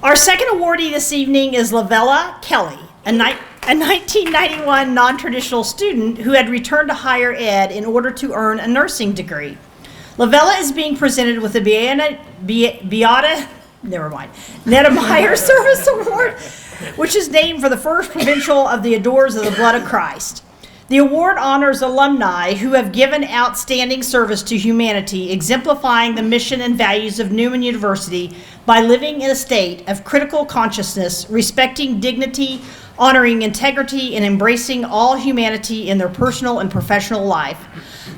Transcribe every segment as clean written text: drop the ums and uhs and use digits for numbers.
Our second awardee this evening is Lovella Kelley, a 1991 non-traditional student who had returned to higher ed in order to earn a nursing degree. Lovella is being presented with the Beata Netemeyer Service Award, which is named for the first provincial of the Adorers of the Blood of Christ. The award honors alumni who have given outstanding service to humanity, exemplifying the mission and values of Newman University by living in a state of critical consciousness, respecting dignity, honoring integrity, and embracing all humanity in their personal and professional life.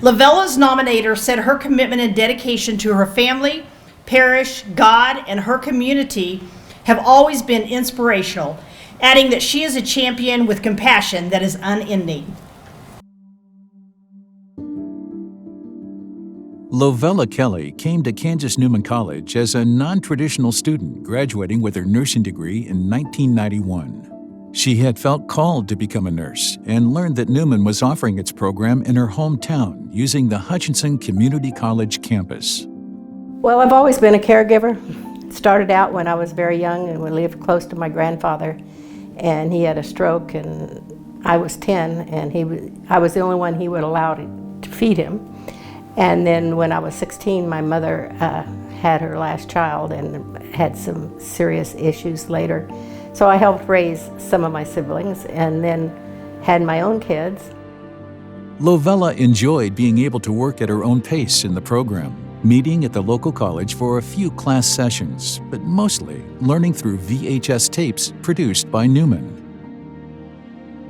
Lovella's nominator said her commitment and dedication to her family, parish, God, and her community have always been inspirational, adding that she is a champion with compassion that is unending. Lovella Kelley came to Kansas Newman College as a non-traditional student, graduating with her nursing degree in 1991. She had felt called to become a nurse and learned that Newman was offering its program in her hometown using the Hutchinson Community College campus. Well, I've always been a caregiver. Started out when I was very young and we lived close to my grandfather, and he had a stroke and I was 10 and I was the only one he would allow to feed him. And then when I was 16, my mother had her last child and had some serious issues later. So I helped raise some of my siblings and then had my own kids. Lovella enjoyed being able to work at her own pace in the program, meeting at the local college for a few class sessions, but mostly learning through VHS tapes produced by Newman.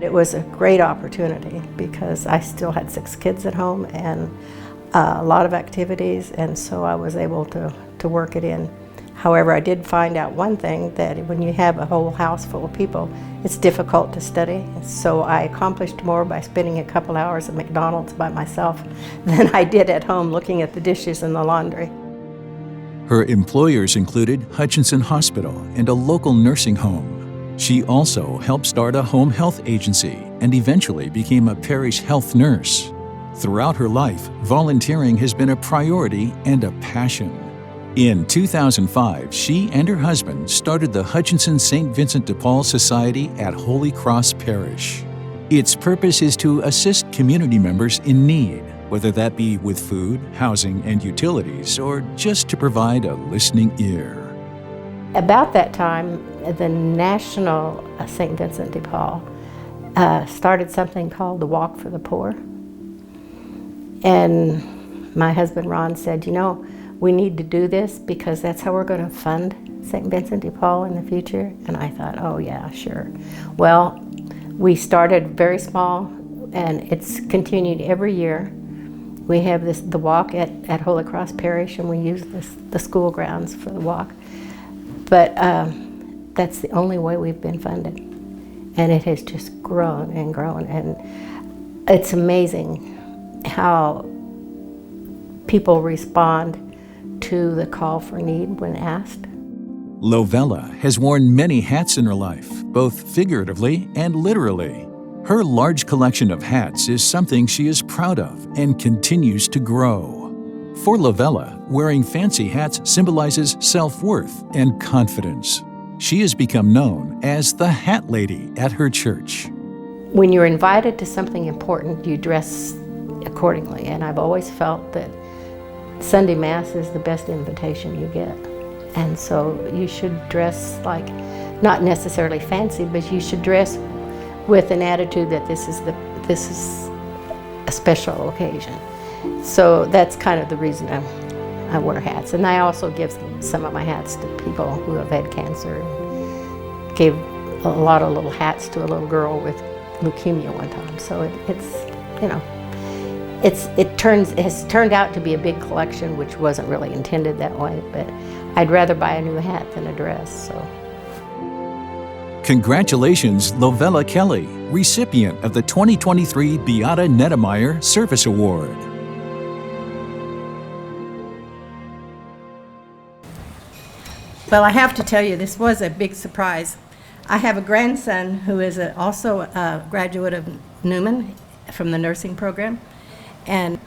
It was a great opportunity because I still had 6 kids at home and a lot of activities, and so I was able to work it in. However, I did find out one thing, that when you have a whole house full of people, it's difficult to study. So I accomplished more by spending a couple hours at McDonald's by myself than I did at home looking at the dishes and the laundry. Her employers included Hutchinson Hospital and a local nursing home. She also helped start a home health agency and eventually became a parish health nurse. Throughout her life, volunteering has been a priority and a passion. In 2005, she and her husband started the Hutchinson St. Vincent de Paul Society at Holy Cross Parish. Its purpose is to assist community members in need, whether that be with food, housing, and utilities, or just to provide a listening ear. About that time, the National St. Vincent de Paul started something called the Walk for the Poor. And my husband Ron said, you know, we need to do this because that's how we're going to fund St. Vincent de Paul in the future. And I thought, oh yeah, sure. Well, we started very small and it's continued every year. We have the walk at Holy Cross Parish, and we use the school grounds for the walk. But that's the only way we've been funded. And it has just grown and grown. And it's amazing how people respond to the call for need when asked. Lovella has worn many hats in her life, both figuratively and literally. Her large collection of hats is something she is proud of and continues to grow. For Lovella, wearing fancy hats symbolizes self-worth and confidence. She has become known as the Hat Lady at her church. When you're invited to something important, you dress accordingly, and I've always felt that Sunday Mass is the best invitation you get. And so you should dress like, not necessarily fancy, but you should dress with an attitude that this is a special occasion. So that's kind of the reason I wear hats. And I also give some of my hats to people who have had cancer. And gave a lot of little hats to a little girl with leukemia one time. So it's you know, it has turned out to be a big collection, which wasn't really intended that way, but I'd rather buy a new hat than a dress. So. Congratulations, Lovella Kelley, recipient of the 2023 Beata Netemeyer Service Award. Well, I have to tell you, this was a big surprise. I have a grandson who is also a graduate of Newman from the nursing program, and